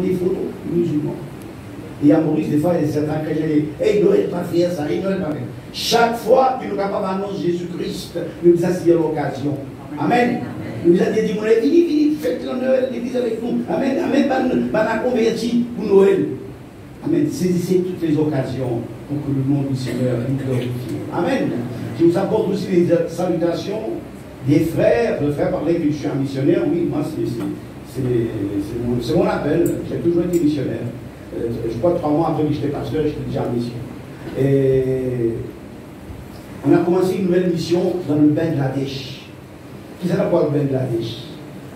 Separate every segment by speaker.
Speaker 1: des photos musulmans. Et à Maurice, des fois, il y a certains chrétiens qui disent hey, Noël pas faire ça, hey, Noël pas faire. Chaque fois que nous sommes capables d'annoncer Jésus-Christ, nous avons saisi l'occasion. Amen. Nous avons dit, venez, faites le Noël, l'église avec nous. Amen. Amen. On converti pour Noël. Amen. Saisissez toutes les occasions pour que le nom du Seigneur nous glorifie. Amen. Je vous apporte aussi les salutations des frères. Le frère parlait que je suis un missionnaire. Oui, moi, c'est mon appel. J'ai toujours été missionnaire. Je crois que 3 mois après que j'étais pasteur, j'étais déjà en mission. Et on a commencé une nouvelle mission dans le Bangladesh. Qui c'est quoi le Bangladesh?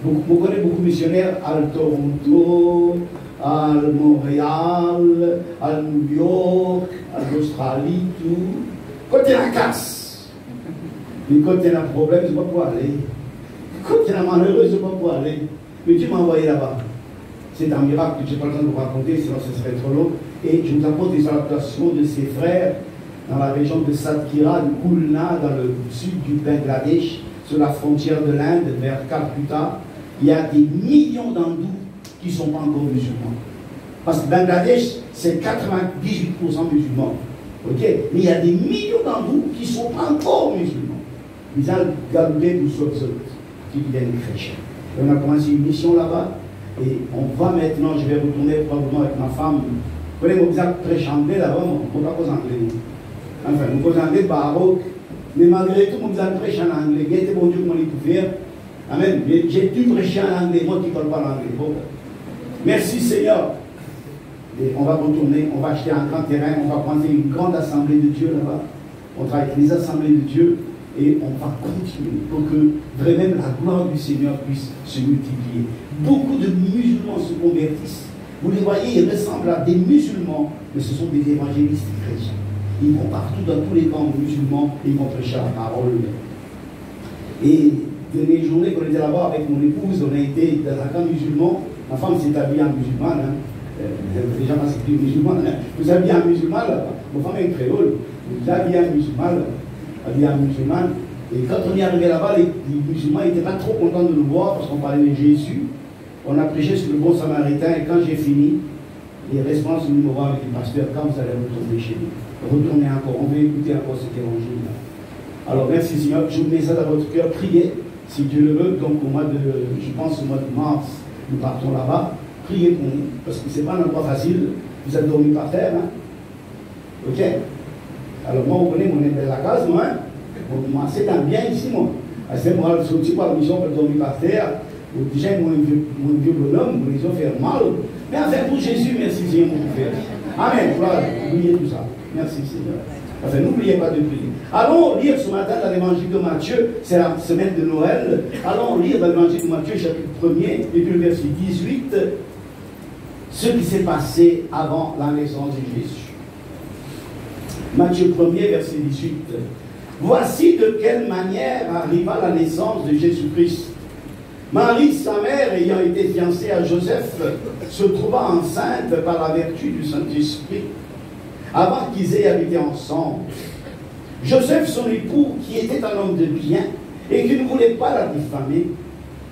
Speaker 1: Vous connaissez beaucoup de missionnaires à Toronto, à Montréal, à New York, à l'Australie, tout. Quand il y a la casse, et quand il y a un problème, je ne sais pas pour aller. Quand il y a un malheureux, je ne sais pas pour aller. Mais Dieu m'a envoyé là-bas. C'est un miracle que je n'ai pas le temps de vous raconter, sinon ce serait trop long. Et je vous apporte des salutations de ses frères dans la région de Satkhira, de Khulna, dans le sud du Bangladesh, sur la frontière de l'Inde, vers Calcutta. Il y a des millions d'hindous qui ne sont pas encore musulmans. Parce que Bangladesh, c'est 98% musulmans. Ok? Mais il y a des millions d'hindous qui ne sont pas encore musulmans. Ils ont gardé tous ceux qui deviennent chrétiens. Et on a commencé une mission là-bas. Et on va maintenant, je vais retourner probablement avec ma femme. Vous voyez, vous êtes très anglais là-bas, on ne va pas anglais. Enfin, nous faisons anglais baroque. Mais malgré tout, vous êtes prêché en anglais. Guettez bon Dieu, comment il peut faire. Amen. Mais j'ai dû prêcher en anglais, moi qui ne parle pas l'anglais. Bon. Merci Seigneur. Et on va retourner, on va acheter un grand terrain, on va prendre une grande assemblée de Dieu là-bas. On travaille avec les assemblées de Dieu et on va continuer pour que vraiment la gloire du Seigneur puisse se multiplier. Beaucoup de musulmans se convertissent. Vous les voyez, ils ressemblent à des musulmans, mais ce sont des évangélistes chrétiens. Ils vont partout dans tous les camps musulmans et ils vont prêcher la parole. Et de les journées qu'on était là-bas avec mon épouse, on a été dans un camp musulman. Ma femme s'est habillée en musulmane. Déjà, parce que c'est une musulmane. Vous êtes habillée en musulmane là-bas. Ma femme est créole. Vous êtes habillée en musulmane. Et quand on est arrivé là-bas, les musulmans n'étaient pas trop contents de nous voir parce qu'on parlait de Jésus. On a prêché sur le bon samaritain et quand j'ai fini, les responsables sont venus me voir avec le pasteur quand vous allez retourner chez nous. Retournez encore, on veut écouter encore cet évangile-là. Alors merci Seigneur, je vous mets ça dans votre cœur, priez, si Dieu le veut. Donc au mois de, je pense au mois de mars, nous partons là-bas. Priez pour nous, parce que c'est pas un endroit facile. Vous êtes dormi par terre, hein? Ok? Alors moi, vous connaissez, on est dans la case, moi. Moi, c'est un bien ici, moi. C'est moi, je suis pas la mission pour dormir par terre. Déjà, mon vieux bonhomme, vous les ont fait mal. Mais enfin, pour Jésus, merci Seigneur, mon frère. Amen. Voilà, oubliez tout ça. Merci Seigneur. Enfin, n'oubliez pas de prier. Allons lire ce matin dans l'évangile de Matthieu, c'est la semaine de Noël. Allons lire dans l'évangile de Matthieu, chapitre 1er, et puis le verset 18, ce qui s'est passé avant la naissance de Jésus. Matthieu 1er, verset 18. Voici de quelle manière arriva la naissance de Jésus-Christ. Marie, sa mère, ayant été fiancée à Joseph, se trouva enceinte par la vertu du Saint-Esprit, avant qu'ils aient habité ensemble. Joseph, son époux, qui était un homme de bien et qui ne voulait pas la diffamer,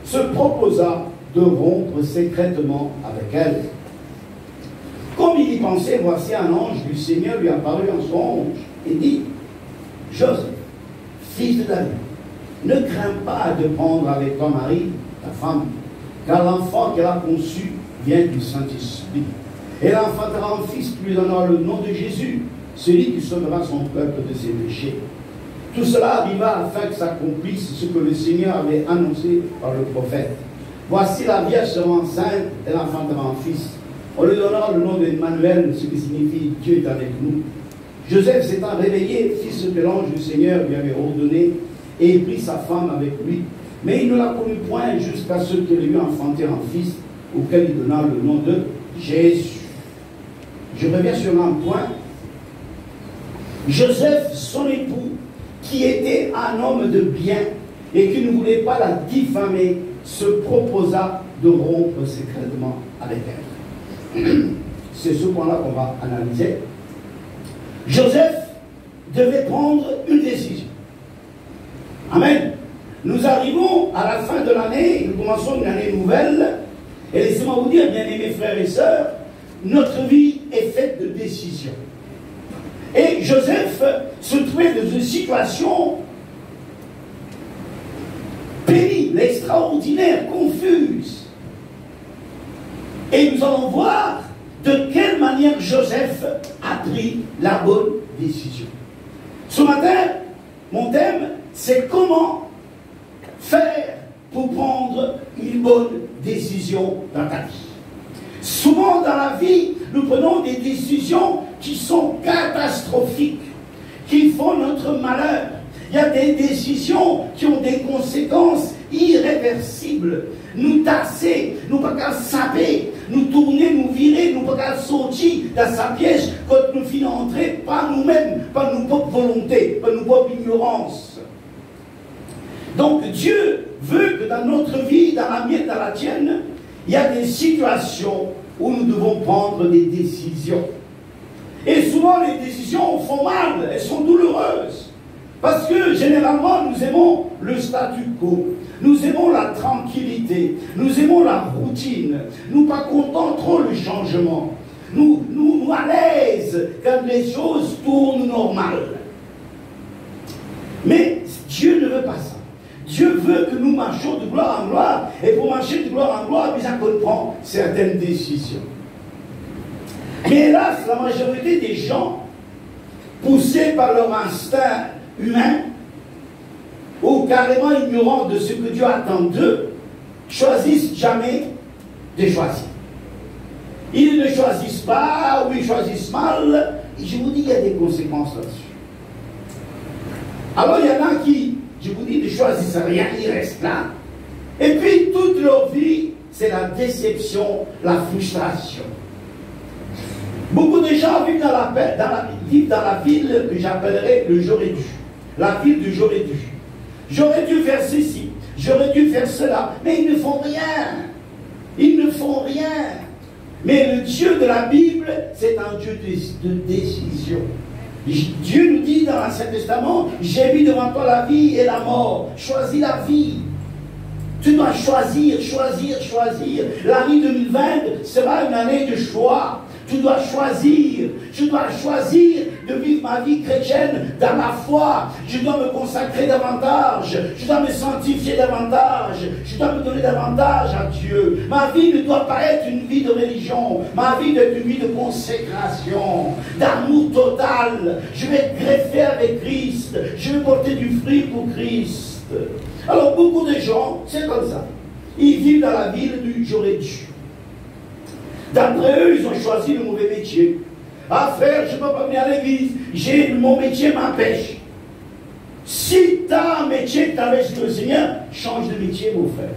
Speaker 1: se proposa de rompre secrètement avec elle. Comme il y pensait, voici un ange du Seigneur lui apparut en songe et dit: Joseph, fils de David, ne crains pas de prendre avec toi Marie, ta femme, car l'enfant qu'elle a conçu vient du Saint-Esprit. Elle enfantera un fils qui lui donnera le nom de Jésus, celui qui sauvera son peuple de ses péchés. Tout cela arriva afin que s'accomplisse ce que le Seigneur avait annoncé par le prophète. Voici la Vierge sera enceinte, elle enfantera un fils. On lui donnera le nom d'Emmanuel, ce qui signifie Dieu est avec nous. Joseph s'étant réveillé, fit ce que l'ange du Seigneur lui avait ordonné, et il prit sa femme avec lui. Mais il ne la connut point jusqu'à ce qu'il lui enfanté un fils, auquel il donna le nom de Jésus. Je reviens sur un point. Joseph, son époux, qui était un homme de bien et qui ne voulait pas la diffamer, se proposa de rompre secrètement avec elle. C'est ce point-là qu'on va analyser. Joseph devait prendre une décision. Amen. Nous arrivons à la fin de l'année, nous commençons une année nouvelle, Et laissez-moi vous dire, bien aimés frères et sœurs, notre vie est faite de décisions. Et Joseph se trouvait dans une situation pénible, extraordinaire, confuse. Et nous allons voir de quelle manière Joseph a pris la bonne décision. Ce matin, mon thème, c'est comment faire pour prendre une bonne décision dans ta vie. Souvent dans la vie, nous prenons des décisions qui sont catastrophiques, qui font notre malheur. Il y a des décisions qui ont des conséquences irréversibles. Nous tasser, nous pas qu'à saper, nous tourner, nous virer, nous pas qu'à sortir dans sa piège quand nous finissons entrer par nous-mêmes, par nos propres volontés, par nos propres ignorances. Donc Dieu veut que dans notre vie, dans la mienne, dans la tienne, il y a des situations où nous devons prendre des décisions. Et souvent les décisions font mal, elles sont douloureuses. Parce que généralement nous aimons le statu quo, nous aimons la tranquillité, nous aimons la routine, nous pas contents trop le changement, nous à l'aise quand les choses tournent normales. Mais Dieu ne veut pas ça. Dieu veut que nous marchions de gloire en gloire, et pour marcher de gloire en gloire, il faut qu'on prend certaines décisions. Mais hélas, la majorité des gens, poussés par leur instinct humain, ou carrément ignorants de ce que Dieu attend d'eux, choisissent jamais de choisir. Ils ne choisissent pas, ou ils choisissent mal, et je vous dis, il y a des conséquences là-dessus. Alors il y en a qui, je vous dis, ne choisissent rien, ils restent là. Et puis toute leur vie, c'est la déception, la frustration. Beaucoup de gens vivent dans la ville que j'appellerais le j'aurais dû. La ville du j'aurais dû. J'aurais dû faire ceci, j'aurais dû faire cela, mais ils ne font rien. Ils ne font rien. Mais le Dieu de la Bible, c'est un Dieu de décision. Dieu nous dit dans l'Ancien Testament, j'ai mis devant toi la vie et la mort. Choisis la vie. Tu dois choisir, choisir, choisir. L'année 2020 sera une année de choix. Tu dois choisir. Je dois choisir de vivre ma vie chrétienne dans la foi. Je dois me consacrer davantage. Je dois me sanctifier davantage. Je dois me donner davantage à Dieu. Ma vie ne doit pas être une vie de religion. Ma vie doit être une vie de consécration, d'amour total. Je vais être greffé avec Christ. Je vais porter du fruit pour Christ. Alors beaucoup de gens, c'est comme ça. Ils vivent dans la ville du j'aurais dû. D'après eux, ils ont choisi le mauvais métier. Ah frère, je ne peux pas venir à l'église. Mon métier m'empêche. Si tu as un métier que tu avais chez le Seigneur, change de métier, mon frère.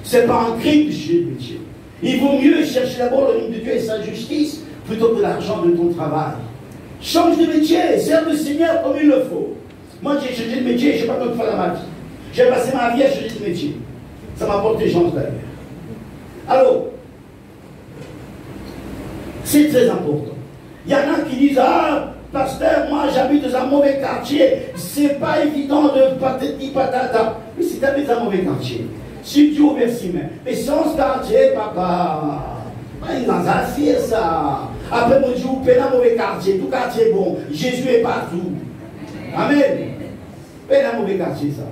Speaker 1: Ce n'est pas un crime de changer de métier. Il vaut mieux chercher d'abord le règne de Dieu et sa justice plutôt que l'argent de ton travail. Change de métier, serve le Seigneur comme il le faut. Moi, j'ai changé de métier, je ne sais pas comment faire dans ma vie. J'ai passé ma vie à changer de métier. Ça m'a apporté chance d'ailleurs. Alors, c'est très important. Il y en a qui disent, ah, pasteur, moi j'habite dans un mauvais quartier, c'est pas évident de patati patata. Mais si tu habites dans un mauvais quartier, si Dieu ouvre ses mains, mais sans ce quartier, papa, il dans un fier ça. Après, mon Dieu, vous dans un mauvais quartier, tout quartier est bon, Jésus est partout. Amen. Paix dans un mauvais quartier, ça.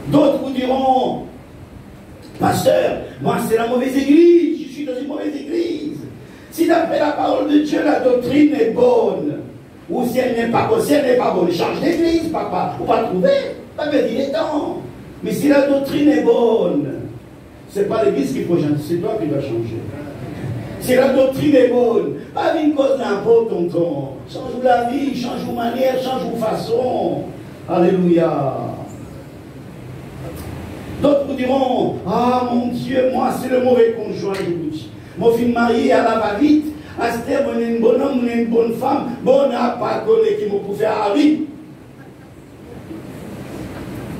Speaker 1: D'autres vous diront, pasteur, moi c'est la mauvaise église, je suis dans une mauvaise église. Si d'après la parole de Dieu, la doctrine est bonne, ou si elle n'est pas bonne, change d'église, papa, ou pas trouver, pas me dire les temps. Mais si la doctrine est bonne, c'est pas l'église qu'il faut changer, c'est toi qui dois changer. Si la doctrine est bonne, pas une cause n'importe, tonton. Change la vie, change vos manières, change vos façons. Alléluia. D'autres vous diront, ah mon Dieu, moi c'est le mauvais conjoint, je vous dis. Mon fils marié à la va-vite, à ce terme, on est un bon homme, on est une bonne femme, bon, on n'a pas connu qui m'a poussé à la vie.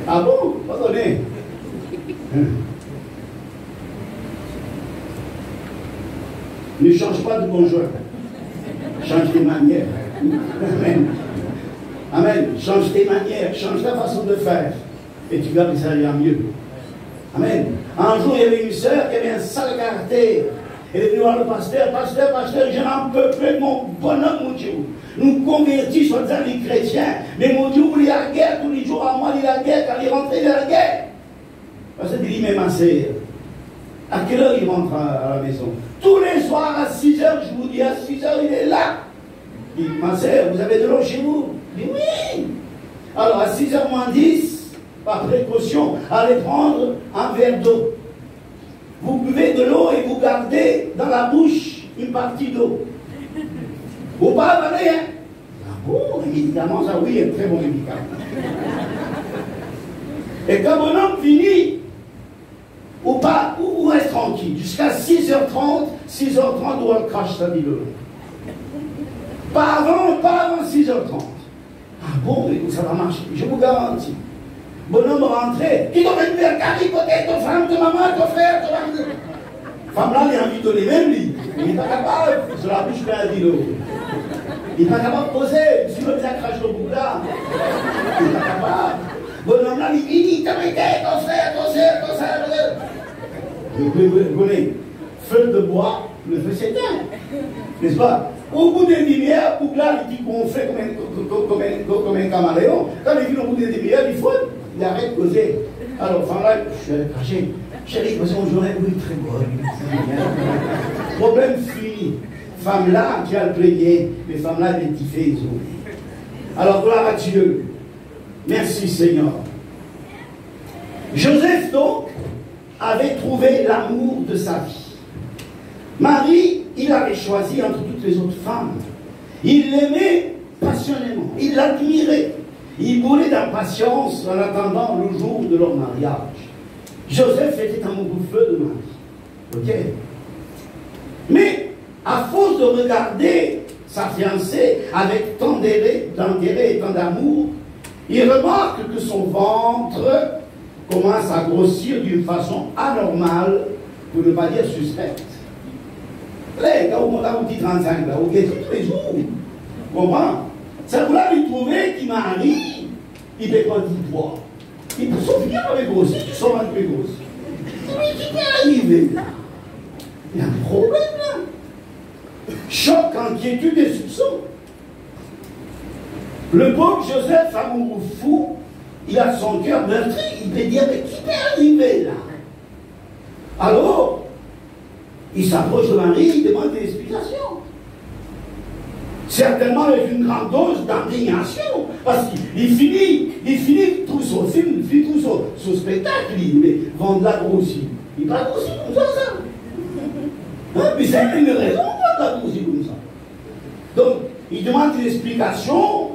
Speaker 1: Ah bon? Pardonnez. Ne change pas de conjoint. Change tes manières. Amen. Amen. Change tes manières, change ta façon de faire. Et tu verras que ça ira mieux. Amen. Un jour, il y avait une sœur qui avait un sale caractère. Elle est venue voir le pasteur, pasteur, je n'en peux plus de mon bonhomme, mon Dieu. Nous convertis, soi-disant les chrétiens, mais mon Dieu, il y a la guerre tous les jours, à moi, il y a la guerre, quand il est rentré, il y a la guerre. Parce qu'il dit, mais ma sœur, à quelle heure il rentre à la maison? Tous les soirs à 6 heures, je vous dis, à 6 heures, il est là. Il dit, ma sœur, vous avez de l'eau chez vous? Je dis, oui. Alors, à 6 heures moins 10, par précaution, allez prendre un verre d'eau. Vous buvez de l'eau et vous gardez dans la bouche une partie d'eau. Vous pas avaler, hein? Ah bon, les médicaments, ça oui, un très bon médicament. Et quand mon homme finit, ou pas, ou reste tranquille, jusqu'à 6h30, 6h30, ou elle crache sa bidon. Pas avant 6h30. Ah bon, mais ça va marcher, je vous garantis. Bonhomme rentré, qui t'ont fait faire caricoter ton femme, ton maman, ton frère, ton mari. Femme là, il a envie de donner même lui. Il n'est pas capable, sur la bouche plein de l'eau. Il n'est pas capable de poser, si le bizarre crache le bout là. Il n'est pas capable. Bonhomme là, il dit, t'as été ton frère, ton soeur, ton frère. Vous connaissez, feu de bois, le feu s'éteint. N'est-ce pas? Au bout des lumières, pour là, il dit qu'on fait comme un caméléon. Quand il vient au bout des lumières, il faut. Il arrête de causer. Alors, enfin là, je suis allé cracher. Chérie, parce qu'on jouerait, oui, très bonne. Problème fini. Femme là, tu as le plaigné, mais femme là, elle est diffée. Alors, gloire à Dieu. Merci Seigneur. Joseph, donc, avait trouvé l'amour de sa vie. Marie, il avait choisi entre toutes les autres femmes. Il l'aimait passionnément. Il l'admirait. Il brûlait d'impatience en attendant le jour de leur mariage. Joseph était amoureux de Marie. Ok? Mais, à force de regarder sa fiancée avec tant d'intérêt et tant d'amour, il remarque que son ventre commence à grossir d'une façon anormale, pour ne pas dire suspecte. Là, quand vous montez 35, là, vous guettez tous les jours. Vous comprenez? Ça vous l'a lui trouver qui marie, il peut pas dire poids. Il peut s'en finir avec grossi, tu sors un peu grossi. Mais qui t'est arrivé là? Il y a un problème là. Choc, inquiétude et soupçon. Le pauvre Joseph, amoureux fou, il a son cœur meurtri. Il peut dire, mais qui t'est arrivé là? Alors, il s'approche de Marie, il demande des explications. Certainement avec une grande dose d'indignation, parce qu'il finit tout son film, il finit tout son spectacle, il vend de la grossie. Il va grossir comme ça. Hein? Mais c'est une raison pour la grossir comme ça. Donc, il demande une explication,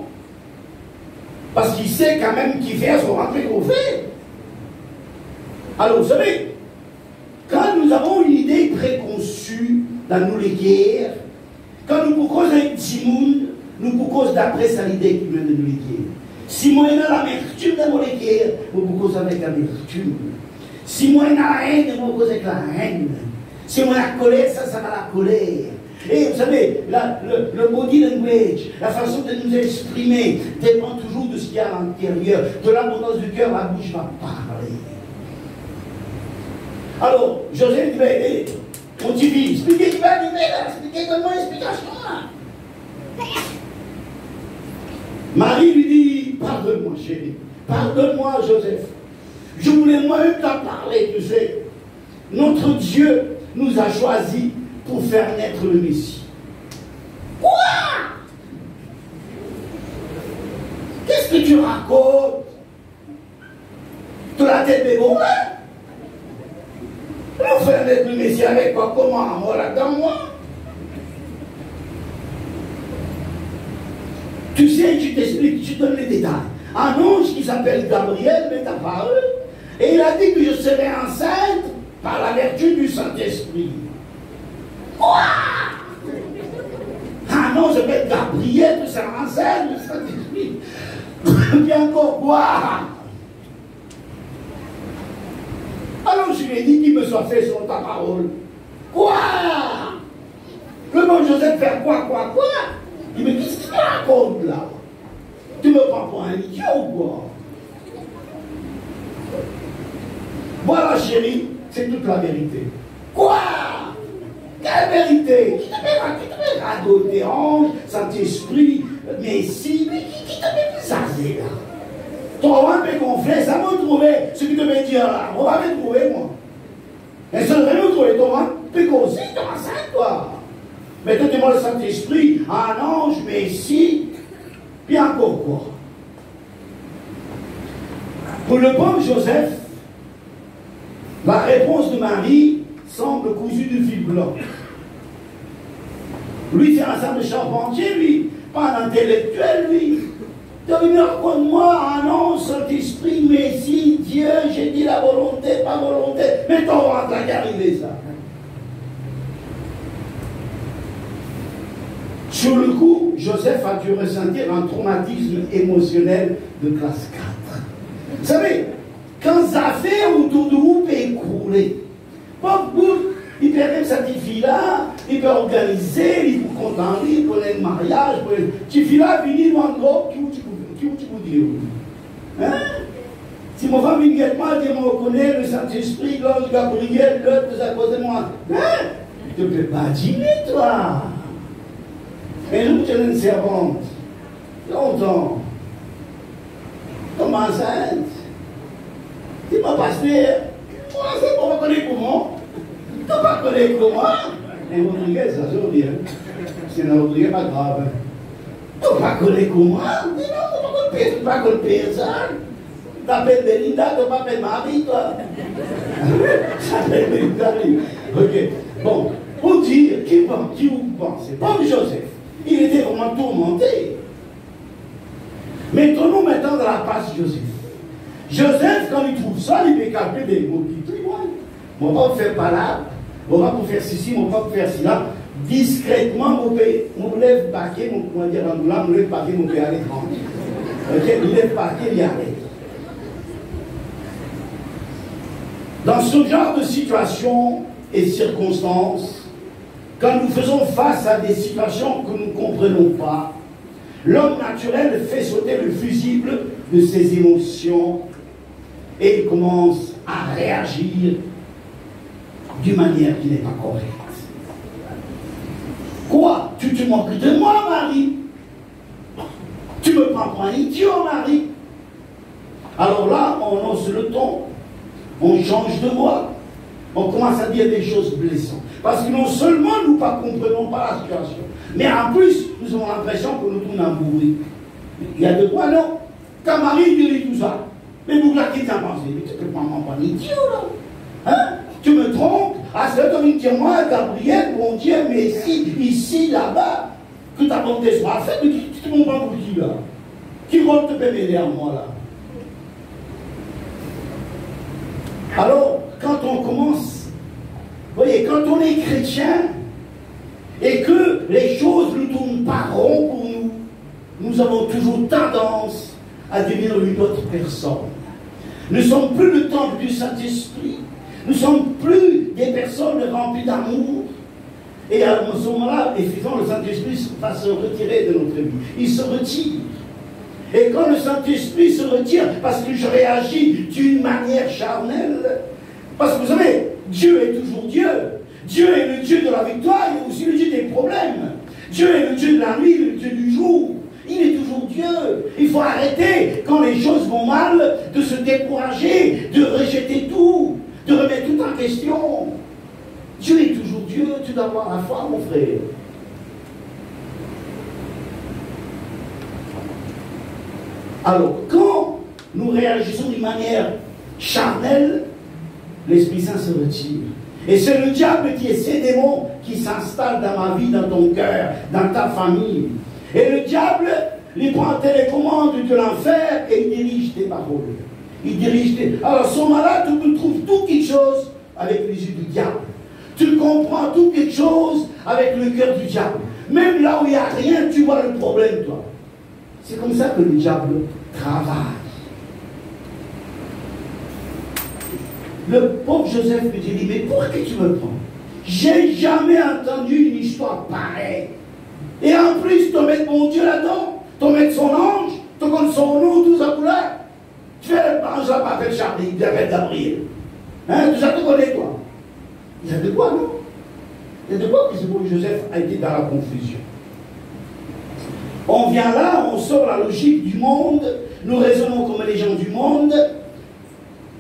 Speaker 1: parce qu'il sait quand même qu'il fait son rentrée qu'on fait. Alors, vous savez, quand nous avons une idée préconçue dans nous les guerres, quand nous proposons un petit monde, nous proposons d'après ça l'idée qui vient de nous les guerres. Si moi j'ai l'amertume de les guerres, nous proposons avec l'amertume. Si moi j'ai la haine, nous proposons avec la haine. Si moi j'ai la colère, ça va la colère. Et vous savez, le body language, la façon de nous exprimer, dépend toujours de ce qu'il y a à l'intérieur. De l'abondance du cœur, la bouche va parler. Alors, Joseph dit, mais, mon petit expliquez qui va arriver là, expliquez, donne-moi l'explication là. Marie lui dit, pardonne-moi chérie, pardonne-moi Joseph. Je voulais moi-même t'en parler, tu sais. Notre Dieu nous a choisis pour faire naître le Messie. Quoi? Qu'est-ce que tu racontes? De la tête des bons, hein? Nous faire naître le Messie avec quoi? Comment? Moi là-dedans, moi? Tu sais, tu t'expliques, tu donnes les détails. Un ange qui s'appelle Gabriel m'est apparu et il a dit que je serais enceinte par la vertu du Saint-Esprit. Quoi? Ah non, je vais Gabriel, tu seras enceinte du Saint-Esprit. Bien encore quoi? Alors je lui ai dit qu'il me soit fait sur ta parole. Quoi? Le bon Joseph faire quoi? Il me dit, qu'est-ce que tu racontes là? Tu me prends pour un idiot ou quoi? Voilà, chérie, c'est toute la vérité. Quoi? Quelle vérité? Qui te met radoter, ange, Saint-Esprit, Messie, mais qui te met ça, c'est là? Toi, un peu gonflé, ça va me trouver ce qui te met dire là. On va me trouver, moi. Et ça devrait me trouver, toi, un peu aussi, toi, enceinte, toi. Mais toi, tu le Saint-Esprit, un ange, Messie, puis encore quoi? Pour le pauvre Joseph, la réponse de Marie semble cousue de fil blanc. Lui, c'est un simple charpentier, lui, pas un intellectuel, lui. Tu as venu raconte-moi un ange, Saint-Esprit, Messie, Dieu, j'ai dit la volonté, pas volonté. Mais t'en vas t'as qu'arriver ça. Sur le coup, Joseph a dû ressentir un traumatisme émotionnel de classe 4. Vous savez, quand ça fait autour de vous peut écrouler, pas vous, il peut même cette fille-là, il peut organiser, il peut contenter, il peut aller au mariage, cette fille-là finit dans le groupe, qui vous dit? Hein? Si mon femme vient de moi, je me reconnais, le Saint-Esprit, l'ange Gabriel, l'autre, c'est à cause de moi. Hein? Tu ne peux pas dîner, toi. Mais nous, tu es une servante. Longtemps. Comme enceinte. Tu m'as passé. Moi, c'est pour me connaître comment. Tu ne pas connaître comment. Et Rodriguez, ça se dit. C'est un Rodriguez pas grave. Tu ne pas connaître comment. Dis non, tu ne pas connaître personne. Tu t'appelles Belinda, tu m'appelles Marie, toi. Tu t'appelles Belinda. Ok. Bon, pour dire, qui vous pensez? Pauvre Joseph. Il était vraiment tourmenté. Mettons-nous maintenant dans la passe Joseph. Joseph, quand il trouve ça, il peut calculer des mots qui témoignent. On va pas faire palabre, on va pas faire ceci, on va pas faire cela. Discrètement, on lève le paquet, on va dire en blanc, on lève le paquet, on peut aller tranquille. Ok, il lève le paquet, il y arrête. Dans ce genre de situation et circonstances, quand nous faisons face à des situations que nous ne comprenons pas, l'homme naturel fait sauter le fusible de ses émotions et il commence à réagir d'une manière qui n'est pas correcte. Quoi? Tu te moques de moi, Marie? Tu me prends pour un idiot, Marie? Alors là, on hausse le ton, on change de voix, on commence à dire des choses blessantes. Parce que non seulement nous ne comprenons pas la situation, mais en plus, nous avons l'impression que nous tournons en bourri. Il y a de quoi, non? Quand Marie dit tout ça, mais vous là qui t'en pensez? Mais tu peux pas m'en prendre idiot, là. Hein? Tu me trompes? À ce temps, tu dis moi, Gabriel, mon Dieu, mais ici, là-bas, que ta bonté soit faite, mais tu te montres pas pour qui, là? Qui rôle te peut m'aider à moi, là? Alors, quand on commence, vous voyez, quand on est chrétien et que les choses ne tournent pas rond pour nous, nous avons toujours tendance à devenir une autre personne. Nous ne sommes plus le temple du Saint-Esprit. Nous ne sommes plus des personnes remplies d'amour. Et à ce moment-là, effectivement, le Saint-Esprit va se retirer de notre vie. Il se retire. Et quand le Saint-Esprit se retire, parce que je réagis d'une manière charnelle, parce que vous savez, Dieu est toujours Dieu. Dieu est le Dieu de la victoire, il est aussi le Dieu des problèmes. Dieu est le Dieu de la nuit, le Dieu du jour. Il est toujours Dieu. Il faut arrêter, quand les choses vont mal, de se décourager, de rejeter tout, de remettre tout en question. Dieu est toujours Dieu, tu dois avoir la foi, mon frère. Alors, quand nous réagissons d'une manière charnelle, l'Esprit Saint se retire. Et c'est le diable qui est ces démons qui s'installent dans ma vie, dans ton cœur, dans ta famille. Et le diable, il prend télécommande de l'enfer et il dirige tes paroles. Il dirige tes... Alors, à ce moment-là, tu trouves tout quelque chose avec les yeux du diable. Tu comprends tout quelque chose avec le cœur du diable. Même là où il n'y a rien, tu vois le problème, toi. C'est comme ça que le diable travaille. Le pauvre Joseph me dit, mais pourquoi tu me prends? J'ai jamais entendu une histoire pareille. Et en plus, tu mets mon Dieu là-dedans, tu mets son ange, tu connais son nom, tout ça pour là. Tu fais le ange là, pas fait Charlie, il appelle Gabriel. Hein, tout ça te connaît, toi. Il y a de quoi, non? Il y a de quoi que c'est pour Joseph a été dans la confusion. On vient là, on sort la logique du monde, nous raisonnons comme les gens du monde,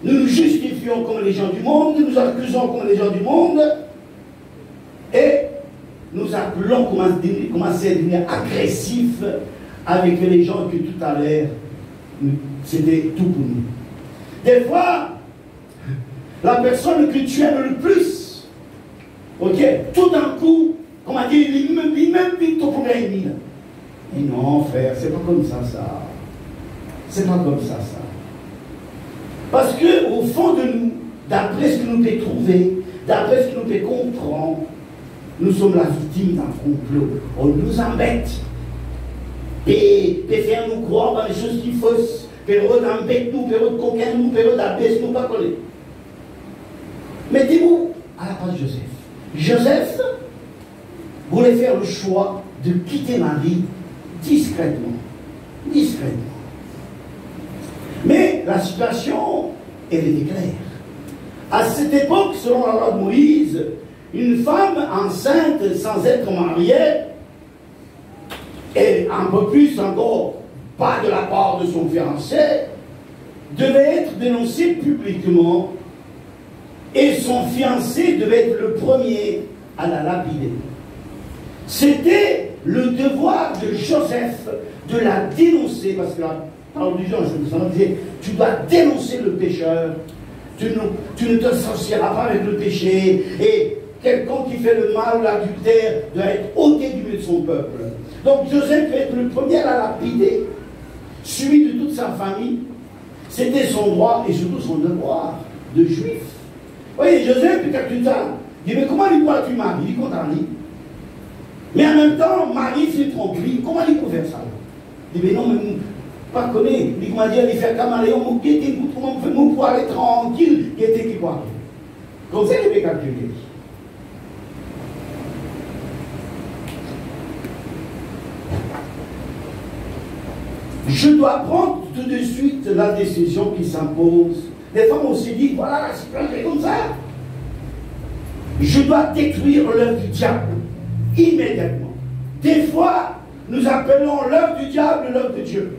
Speaker 1: nous nous justifions comme les gens du monde, nous accusons comme les gens du monde, et nous appelons, commencer à devenir agressifs avec les gens que tout à l'heure, c'était tout pour nous. Des fois, la personne que tu aimes le plus, ok, tout d'un coup, comment dire, il même vite ton problème. Et non, frère, c'est pas comme ça. C'est pas comme ça. Parce que au fond de nous, d'après ce que nous pouvons trouver, d'après ce que nous pouvons comprendre, nous sommes la victime d'un complot. On nous embête. Et faire nous croire dans les choses qui fausses. Période embête nous, période coquin nous, période abaisse nous, pas coller. Mettez-vous à la place de Joseph. Joseph voulait faire le choix de quitter Marie discrètement. Mais la situation, elle était claire. À cette époque, selon la loi de Moïse, une femme enceinte sans être mariée, et un peu plus encore, pas de la part de son fiancé, devait être dénoncée publiquement, et son fiancé devait être le premier à la lapider. C'était le devoir de Joseph de la dénoncer, parce que la parole du Jean, je disais, tu dois dénoncer le pécheur, tu ne t'associeras pas avec le péché, et quelqu'un qui fait le mal, l'adultère, doit être ôté du milieu de son peuple. Donc Joseph devait être le premier à la lapider, suivi de toute sa famille. C'était son droit et surtout son devoir de juif. Vous voyez, Joseph, quand tu ça, il dit, mais comment il pourra tu Marie? Il compte en lui. Mais en même temps, Marie s'est trompée. Comment il peut faire ça? Il dit, mais non, mais pas connaître. Il m'a dit, il fait caméléon, il pour aller tranquille, il était qui quoi? Comme ça, il peut calculer. Je dois prendre tout de suite la décision qui s'impose. Des fois, on s'est dit, voilà, la situation est comme ça. Je dois détruire l'œuvre du diable immédiatement. Des fois, nous appelons l'œuvre du diable l'œuvre de Dieu.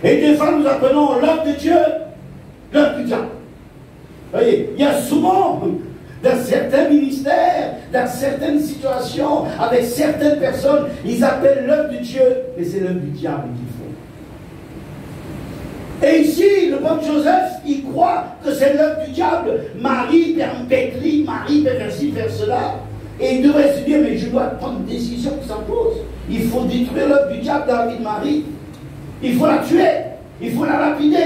Speaker 1: Et des fois, nous appelons l'œuvre de Dieu l'œuvre du diable. Vous voyez, il y a souvent, dans certains ministères, dans certaines situations, avec certaines personnes, ils appellent l'œuvre de Dieu, mais c'est l'œuvre du diable qu'il faut. Et ici, le bon Joseph, il croit que c'est l'œuvre du diable. Marie peut embêter, Marie peut faire ci, faire cela. Et il devrait se dire, mais je dois prendre une décision qui s'impose. Il faut détruire l'œuvre du diable dans la vie de Marie. Il faut la tuer. Il faut la lapider.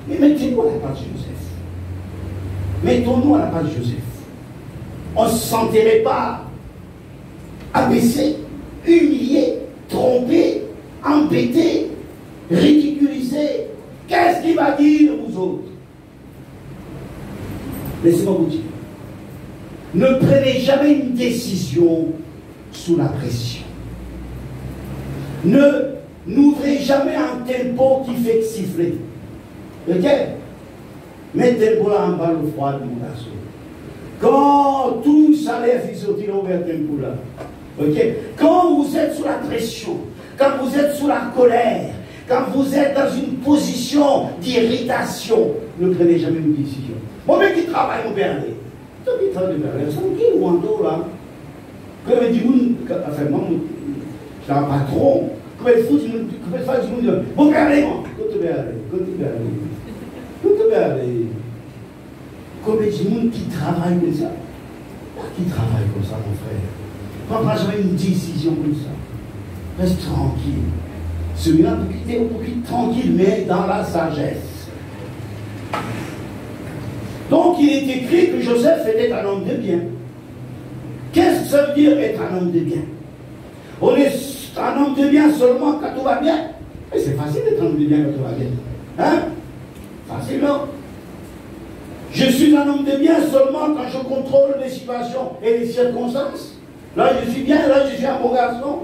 Speaker 1: Mais mettez-nous à la place de Joseph. Mettons-nous à la place de Joseph. On ne se sentirait pas abaissé, humilié, trompé, embêté, ridiculisé. Qu'est-ce qu'il va dire, vous autres? Laissez-moi vous dire. Ne prenez jamais une décision sous la pression. N'ouvrez jamais un tempo qui fait siffler. Ok? Mettez le tempo là en bas le froid de mon garçon. Quand tout ça l'air fait sortir, on va le tempo là. Ok? Quand vous êtes sous la pression, quand vous êtes sous la colère, quand vous êtes dans une position d'irritation, ne prenez jamais une décision. Moi, même qui travaille, mon père, toi qui travaille, c'est qui ou un dos là? Quand il dit, enfin, moi, je suis un patron, comment il faut, comment il faut, je dis, mon père, moi, quand tu vas aller, comme il dit, qui travaille comme ça? Qui travaille comme ça, mon frère? Prends pas jamais une décision comme ça. Reste tranquille. Celui-là peut quitter tranquille, mais dans la sagesse. Donc il est écrit que Joseph était un homme de bien. Qu'est-ce que ça veut dire être un homme de bien? On est un homme de bien seulement quand tout va bien. Mais c'est facile d'être un homme de bien quand tout va bien. Hein? Facile, non? Je suis un homme de bien seulement quand je contrôle les situations et les circonstances. Là je suis bien, là je suis un bon garçon.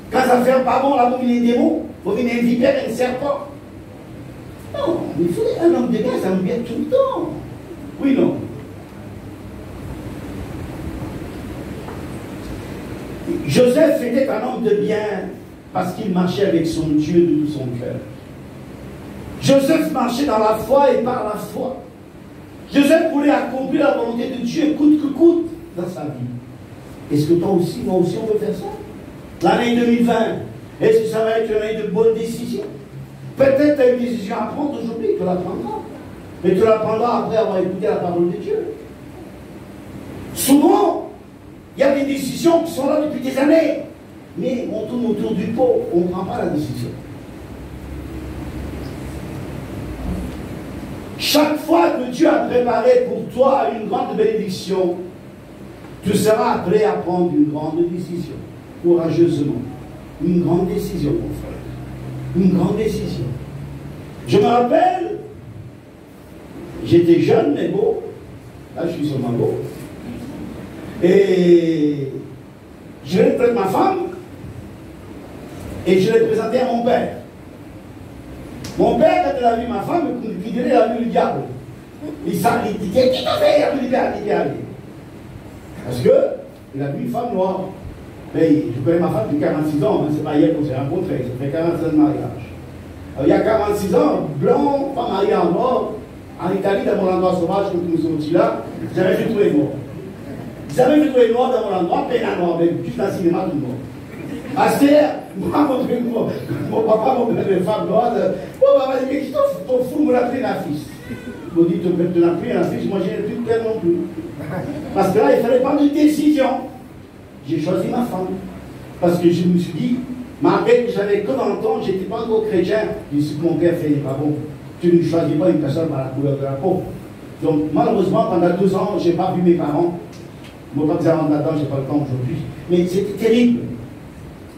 Speaker 1: Quand ça fait pas bon, là vous venez des démons, vous venez un vipère et un serpent. Non. Mais il faut un homme de bien, ça me vient tout le temps. Oui, non. Joseph était un homme de bien parce qu'il marchait avec son Dieu de tout son cœur. Joseph marchait dans la foi et par la foi. Joseph voulait accomplir la volonté de Dieu coûte que coûte dans sa vie. Est-ce que toi aussi, moi aussi, on veut faire ça? L'année 2020, est-ce que ça va être une année de bonnes décisions? Peut-être tu as une décision à prendre aujourd'hui, tu la prendras. Mais tu la prendras après avoir écouté la parole de Dieu. Souvent, il y a des décisions qui sont là depuis des années. Mais on tourne autour du pot, on ne prend pas la décision. Chaque fois que Dieu a préparé pour toi une grande bénédiction, tu seras appelé à prendre une grande décision, courageusement. Une grande décision, mon frère. Une grande décision. Je me rappelle, j'étais jeune mais beau. Là, je suis seulement beau. Et je l'ai présenté à ma femme et je l'ai présenté à mon père. Mon père, quand il a vu ma femme, il a vu le diable. Il dit, qui t'a fait? Il a parce qu'il a vu une femme noire. Mais je connais ma femme depuis 46 ans, hein, c'est pas hier qu'on s'est rencontrés, ça fait 46 ans de mariage. Alors, il y a 46 ans, blanc, pas marié en mort, en Italie, dans mon endroit sauvage, quand nous sommes aussi là, j'avais vu tous les morts. J'avais vu tous les morts dans mon endroit, peine à mort, juste dans le cinéma, tout le monde. Astère, moi, mon papa, mon père, les femmes noires, oh, papa, mais qui t'en fous, me l'a pris la fille. Il m'a dit, tu l'as pris la fille, moi, j'ai plus de père non plus. Parce que là, il fallait prendre une décision. J'ai choisi ma femme. Parce que je me suis dit, malgré que j'avais que 20 ans, je n'étais pas encore chrétien. Je dis, ce que mon père fait n'est pas bon. Tu ne choisis pas une personne par la couleur de la peau. Donc, malheureusement, pendant 2 ans, je n'ai pas vu mes parents. Mon papa disait, là-dedans, je n'ai pas le temps aujourd'hui. Mais c'était terrible.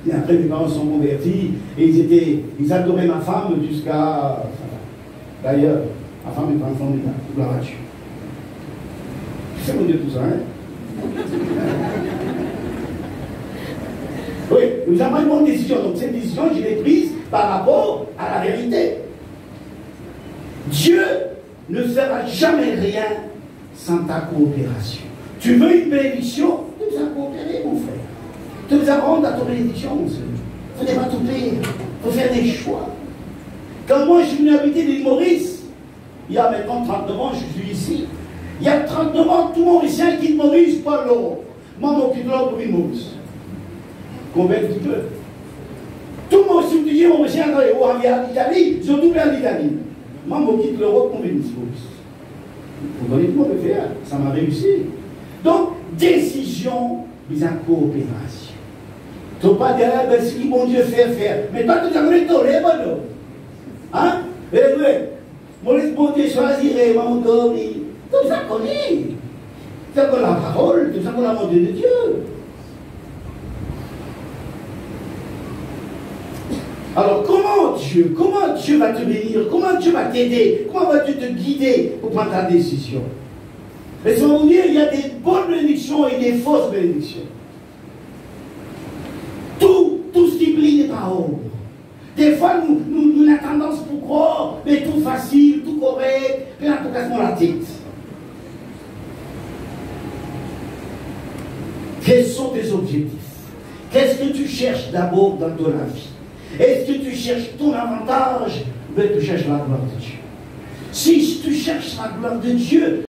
Speaker 1: Et après, mes parents se sont convertis et ils adoraient ma femme jusqu'à. D'ailleurs, ma femme est en famille, gloire à Dieu. Tu sais mon Dieu tout ça, hein? Oui, nous avons une bonne décision. Donc, cette décision, je l'ai prise par rapport à la réalité. Dieu ne fera jamais rien sans ta coopération. Tu veux une bénédiction? Tu nous as coopéré, mon frère. Tu nous as rendu à ton bénédiction, mon Seigneur. Il ne faut pas tout payer. Il faut faire des choix. Quand moi, je suis venu habiter l'île Maurice, il y a maintenant 39 ans, je suis ici. Il y a 39 ans, tout Mauricien quitte Maurice, pas l'euro. Moi, mon quitte l'euro pour l'île Maurice. Combien tu peux? Tout le monde se dit, Mauricien, en Italie, ils ont tout perdu l'Italie. Moi, mon quitte l'Europe pour l'île Maurice. Vous voyez comment le faire? Ça m'a réussi. Donc, décision, mais en coopération. Tu ne peux pas dire, ben, ce que mon Dieu fait faire. Mais toi, tu as voulu tolérer, bon. Hein? Et oui, mon Dieu choisirait, mon Dieu. Tout ça connaît. Tout ça connaît la parole, tout ça connaît la volonté de Dieu. Alors, comment Dieu va te bénir? Comment Dieu va t'aider? Comment vas-tu te guider pour prendre ta décision? Mais ça va vous dire, il y a des bonnes bénédictions et des fausses bénédictions. Tout ce qui brille n'est pas or. Des fois, nous avons tendance pour croire, mais tout facile, tout correct, puis on a tout cassement la tête. Quels sont tes objectifs? Qu'est-ce que tu cherches d'abord dans ton vie? Est-ce que tu cherches ton avantage ou bien tu cherches la gloire de Dieu? Si tu cherches la gloire de Dieu,